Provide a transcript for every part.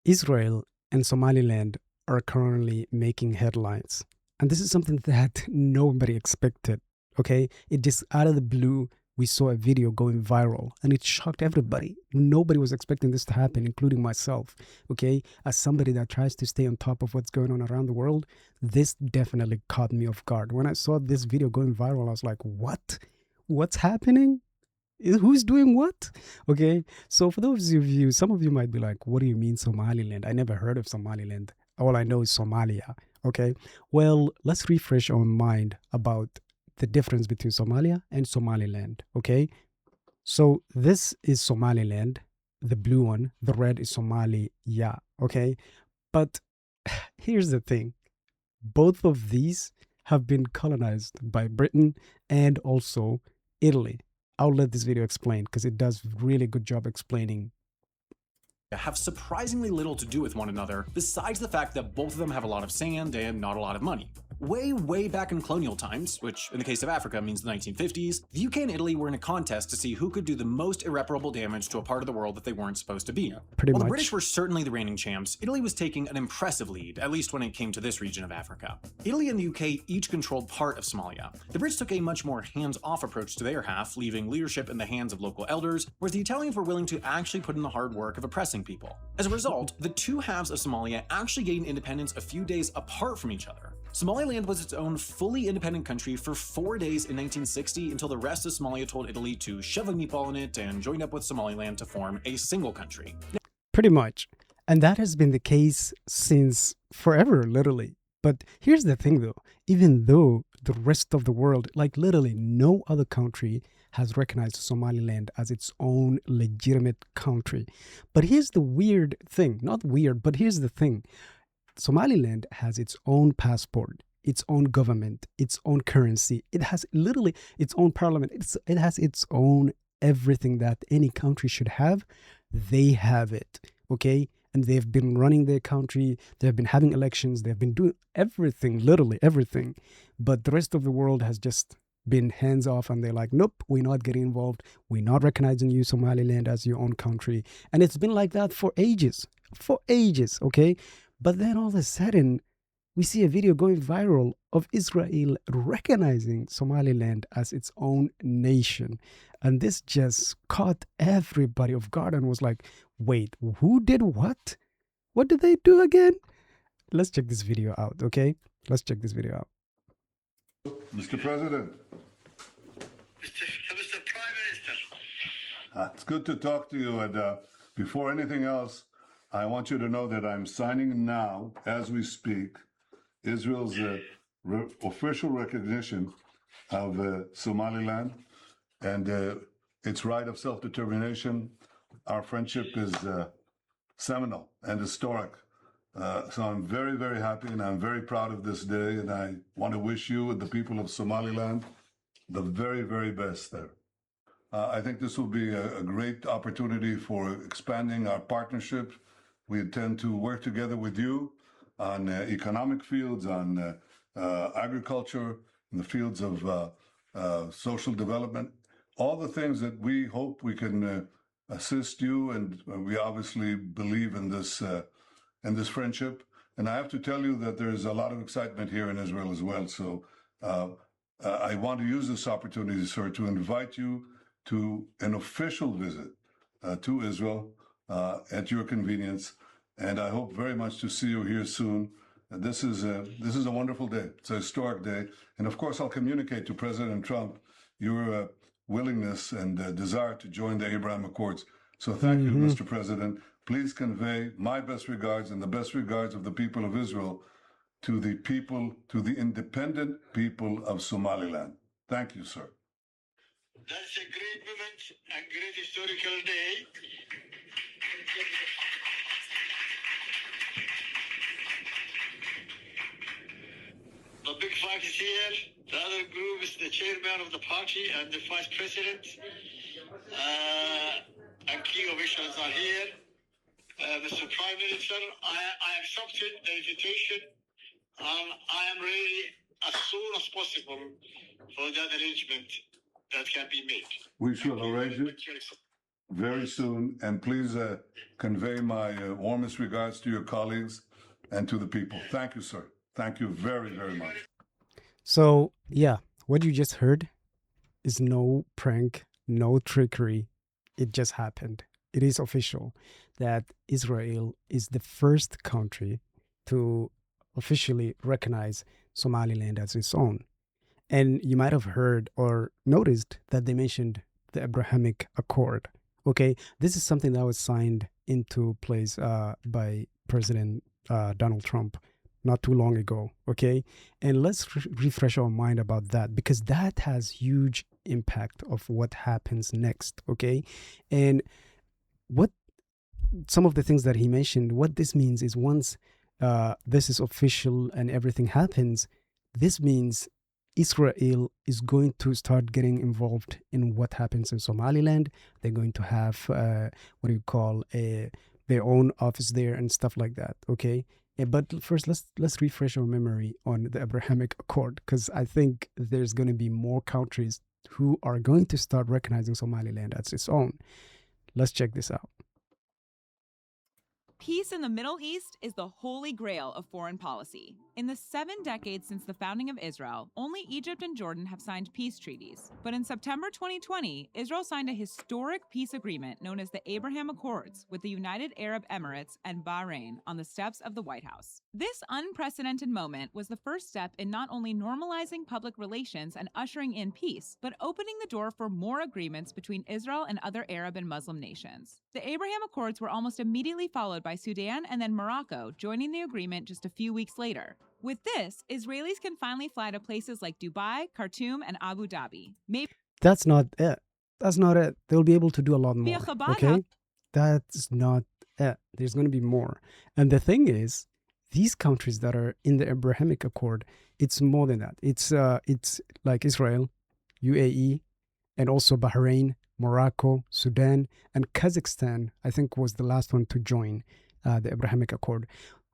Israel and Somaliland are currently making headlines. And this is something that nobody expected. Okay. It just out of the blue, we saw a video going viral and it shocked everybody. Nobody was expecting this to happen, including myself. Okay. As somebody that tries to stay on top of what's going on around the world, this definitely caught me off guard. When I saw this video going viral, I was like, what? What's happening? Who's doing what? Okay, so for those of you, some of you might be like, what do you mean Somaliland? I never heard of Somaliland. All I know is Somalia. Okay, well, let's refresh our mind about the difference between Somalia and Somaliland. Okay, so this is Somaliland, the blue one, the red is Somalia. Okay, but here's the thing, both of these have been colonized by Britain and also Italy. I'll let this video explain because it does really good job explaining. Have surprisingly little to do with one another, besides the fact that both of them have a lot of sand and not a lot of money. Way back in colonial times, which in the case of Africa means the 1950s, the UK and Italy were in a contest to see who could do the most irreparable damage to a part of the world that they weren't supposed to be in. Pretty While much. the British were certainly the reigning champs, Italy was taking an impressive lead, at least when it came to this region of Africa. Italy and the UK each controlled part of Somalia. The Brits took a much more hands-off approach to their half, leaving leadership in the hands of local elders, whereas the Italians were willing to actually put in the hard work of oppressing people. As a result, the two halves of Somalia actually gained independence a few days apart from each other. Somaliland was its own fully independent country for 4 days in 1960 until the rest of Somalia told Italy to shove a meatball in it and joined up with Somaliland to form a single country. Pretty much. And that has been the case since forever, literally. But here's the thing though, even though the rest of the world, like literally no other country has recognized Somaliland as its own legitimate country. But here's the weird thing, not weird, but here's the thing. Somaliland has its own passport, its own government, its own currency. It has literally its own parliament. It has its own everything that any country should have. They have it, okay? And they've been running their country. They've been having elections. They've been doing everything, literally everything. But the rest of the world has just been hands off and they're like, nope, we're not getting involved. We're not recognizing you, Somaliland, as your own country. And it's been like that for ages, okay? But then all of a sudden, we see a video going viral of Israel recognizing Somaliland as its own nation. And this just caught everybody off guard and was like, wait, who did what? What did they do again? Let's check this video out, okay? Let's check this video out. Mr. President. Mr. Prime Minister. It's good to talk to you. And before anything else, I want you to know that I'm signing now, as we speak, Israel's official recognition of Somaliland and its right of self-determination. Our friendship is seminal and historic. So I'm very happy and I'm very proud of this day. And I want to wish you and the people of Somaliland the very best there. I think this will be a great opportunity for expanding our partnership. We intend to work together with you on economic fields, on agriculture, in the fields of social development, all the things that we hope we can assist you, and we obviously believe in this friendship. And I have to tell you that there's a lot of excitement here in Israel as well. So I want to use this opportunity, sir, to invite you to an official visit to Israel at your convenience. And I hope very much to see you here soon. This is a wonderful day. It's a historic day. And of course, I'll communicate to President Trump your willingness and desire to join the Abraham Accords. So thank you, Mr. President. Please convey my best regards and the best regards of the people of Israel to the independent people of Somaliland. Thank you, sir. That's a great moment and great historical day. The big five is here. The other group is the chairman of the party and the vice president. And key officials are here. Mr. Prime Minister, I accepted the invitation. I am ready as soon as possible for that arrangement that can be made. We shall arrange it. very soon. And please convey my warmest regards to your colleagues and to the people. Thank you, sir. Thank you very, very much. So, yeah, what you just heard is no prank, no trickery. It just happened. It is official that Israel is the first country to officially recognize Somaliland as its own. And you might have heard or noticed that they mentioned the Abrahamic Accord. Okay, this is something that was signed into place by President Donald Trump not too long ago. Okay, and let's refresh our mind about that because that has huge impact of what happens next. Okay, and what some of the things that he mentioned, what this means is once this is official and everything happens, this means Israel is going to start getting involved in what happens in Somaliland. They're going to have what do you call their own office there and stuff like that. Okay, but first let's refresh our memory on the Abrahamic Accord because I think there's going to be more countries who are going to start recognizing Somaliland as its own. Let's check this out. Peace in the Middle East is the holy grail of foreign policy. In the 7 decades since the founding of Israel, only Egypt and Jordan have signed peace treaties. But in September 2020, Israel signed a historic peace agreement known as the Abraham Accords with the United Arab Emirates and Bahrain on the steps of the White House. This unprecedented moment was the first step in not only normalizing public relations and ushering in peace, but opening the door for more agreements between Israel and other Arab and Muslim nations. The Abraham Accords were almost immediately followed by Sudan and then Morocco, joining the agreement just a few weeks later. With this, Israelis can finally fly to places like Dubai, Khartoum, and Abu Dhabi. Maybe That's not it. That's not it. They'll be able to do a lot more. a Chabad Okay? That's not it. There's going to be more. And the thing is, these countries that are in the Abrahamic Accord, it's more than that. It's like Israel, UAE, and also Bahrain, Morocco, Sudan, and Kazakhstan, I think was the last one to join the Abrahamic Accord.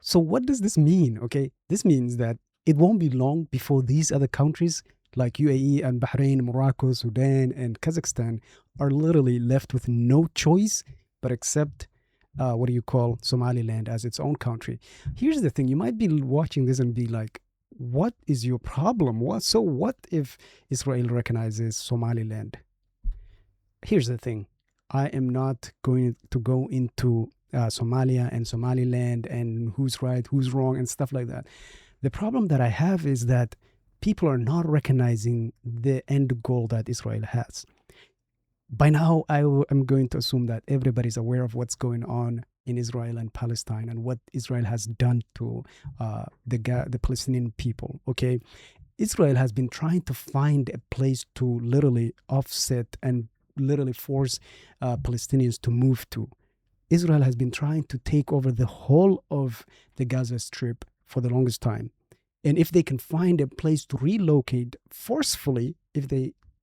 So what does this mean? Okay, this means that it won't be long before these other countries like UAE and Bahrain, Morocco, Sudan, and Kazakhstan are literally left with no choice but accept Somaliland as its own country. Here's the thing: you might be watching this and be like, "What is your problem? What if Israel recognizes Somaliland?" Here's the thing: I am not going to go into Somalia and Somaliland and who's right, who's wrong, and stuff like that. The problem that I have is that people are not recognizing the end goal that Israel has. By now, I'm going to assume that everybody's aware of what's going on in Israel and Palestine and what Israel has done to the Palestinian people. Okay, Israel has been trying to find a place to literally offset and literally force Palestinians to move to. Israel has been trying to take over the whole of the Gaza Strip for the longest time. And if they can find a place to relocate forcefully,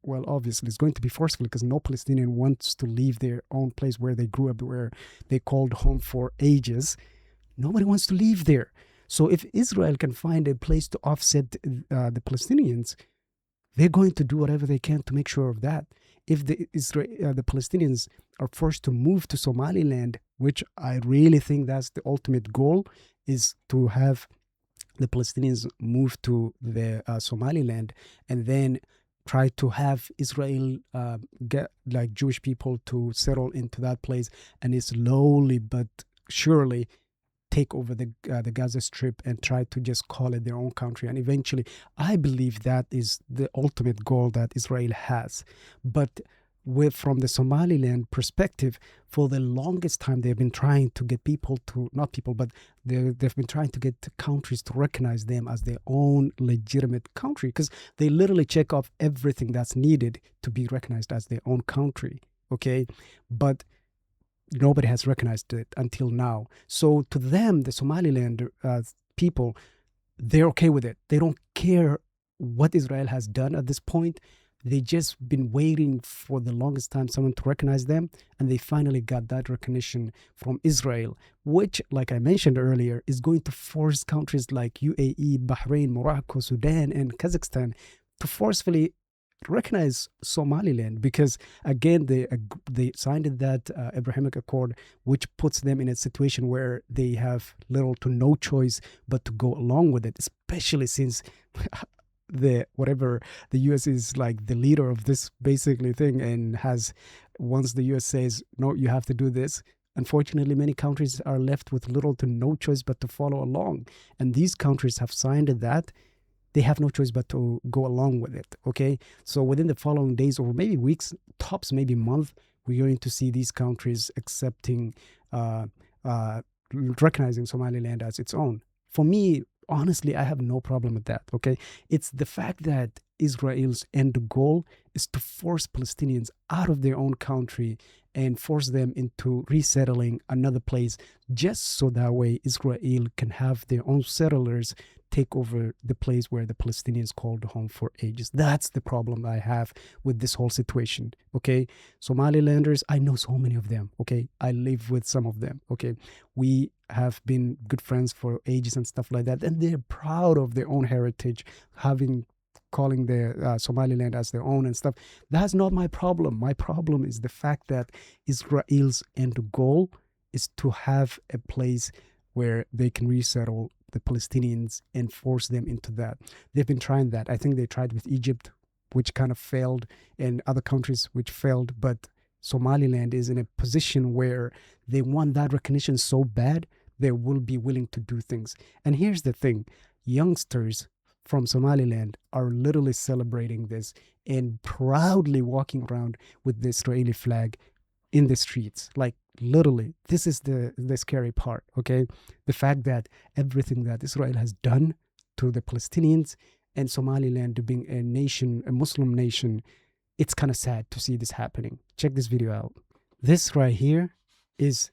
obviously it's going to be forceful because no Palestinian wants to leave their own place where they grew up, where they called home for ages. Nobody wants to leave there. So if Israel can find a place to offset the Palestinians, they're going to do whatever they can to make sure of that. If the Palestinians are forced to move to Somaliland, which I really think that's the ultimate goal, is to have the Palestinians move to the Somaliland and then try to have Israel get like Jewish people to settle into that place and slowly but surely take over the Gaza Strip and try to just call it their own country. And eventually, I believe that is the ultimate goal that Israel has. But from the Somaliland perspective, for the longest time, they've been trying to get they've been trying to get countries to recognize them as their own legitimate country because they literally check off everything that's needed to be recognized as their own country. Okay, but nobody has recognized it until now. So to them, the Somaliland people, they're okay with it. They don't care what Israel has done at this point. They just been waiting for the longest time someone to recognize them, and they finally got that recognition from Israel, which, like I mentioned earlier, is going to force countries like UAE, Bahrain, Morocco, Sudan, and Kazakhstan to forcefully recognize Somaliland because, again, they signed that Abrahamic Accord, which puts them in a situation where they have little to no choice but to go along with it, especially since the U.S. is like the leader of this basically thing, and has, once the U.S. says no, you have to do this, unfortunately many countries are left with little to no choice but to follow along. And these countries have signed that. They have no choice but to go along with it. Okay, so within the following days or maybe weeks, tops maybe month, we're going to see these countries accepting recognizing Somaliland as its own. For me, honestly, I have no problem with that. Okay, it's the fact that Israel's end goal is to force Palestinians out of their own country and force them into resettling another place, just so that way Israel can have their own settlers take over the place where the Palestinians called home for ages. That's the problem I have with this whole situation. Okay, Somalilanders, I know so many of them. Okay, I live with some of them. Okay, we have been good friends for ages and stuff like that, and they're proud of their own heritage, calling their Somaliland as their own and stuff. That's not my problem. My problem is the fact that Israel's end goal is to have a place where they can resettle the Palestinians and force them into that. They've been trying that. I think they tried with Egypt, which kind of failed, and other countries which failed. But Somaliland is in a position where they want that recognition so bad, they will be willing to do things. And here's the thing, youngsters from Somaliland are literally celebrating this and proudly walking around with the Israeli flag in the streets. Like, literally, this is the scary part, okay? The fact that everything that Israel has done to the Palestinians and Somaliland being a nation, a Muslim nation, it's kind of sad to see this happening. Check this video out. This right here is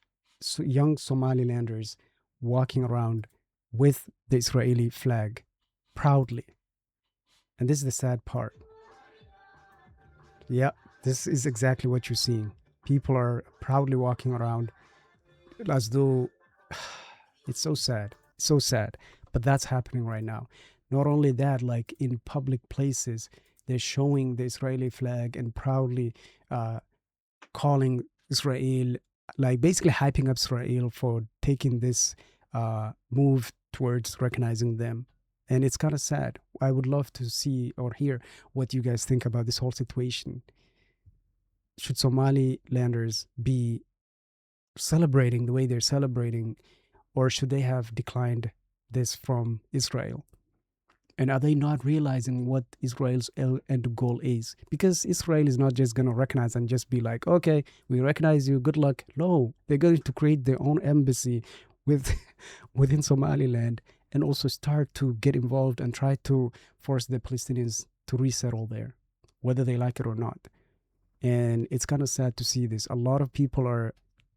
young Somalilanders walking around with the Israeli flag proudly. And this is the sad part. Yeah, this is exactly what you're seeing. People are proudly walking around as though it's so sad, so sad. But that's happening right now. Not only that, like in public places, they're showing the Israeli flag and proudly calling Israel, like basically hyping up Israel for taking this move towards recognizing them. And it's kind of sad. I would love to see or hear what you guys think about this whole situation. Should Somalilanders be celebrating the way they're celebrating, or should they have declined this from Israel? And are they not realizing what Israel's end goal is? Because Israel is not just going to recognize and just be like, okay, we recognize you, good luck. No, they're going to create their own embassy within Somaliland and also start to get involved and try to force the Palestinians to resettle there, whether they like it or not. And it's kind of sad to see this. A lot of people are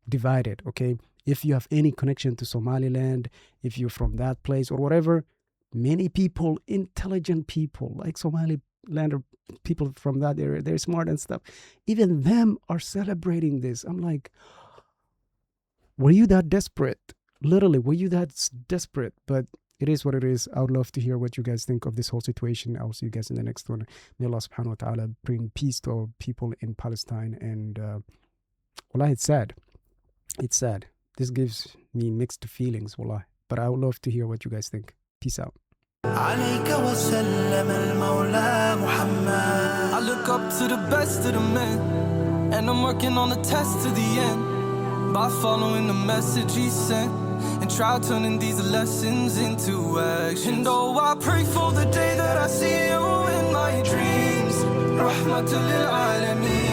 divided, okay? If you have any connection to Somaliland, if you're from that place or whatever, many people, intelligent people, like Somalilander people from that area, they're smart and stuff. Even them are celebrating this. I'm like, were you that desperate? Literally, were you that desperate? But it is what it is. I would love to hear what you guys think of this whole situation. I'll see you guys in the next one. May Allah subhanahu wa ta'ala bring peace to our people in Palestine. And wallah, it's sad. It's sad. This gives me mixed feelings, wallah. But I would love to hear what you guys think. Peace out. عليك وسلم المولى محمد. I look up to the best of the men, and I'm working on the test to the end, by following the message he sent, and try turning these lessons into action. And oh, I pray for the day that I see you in my dreams. Rahmatul lil alamin.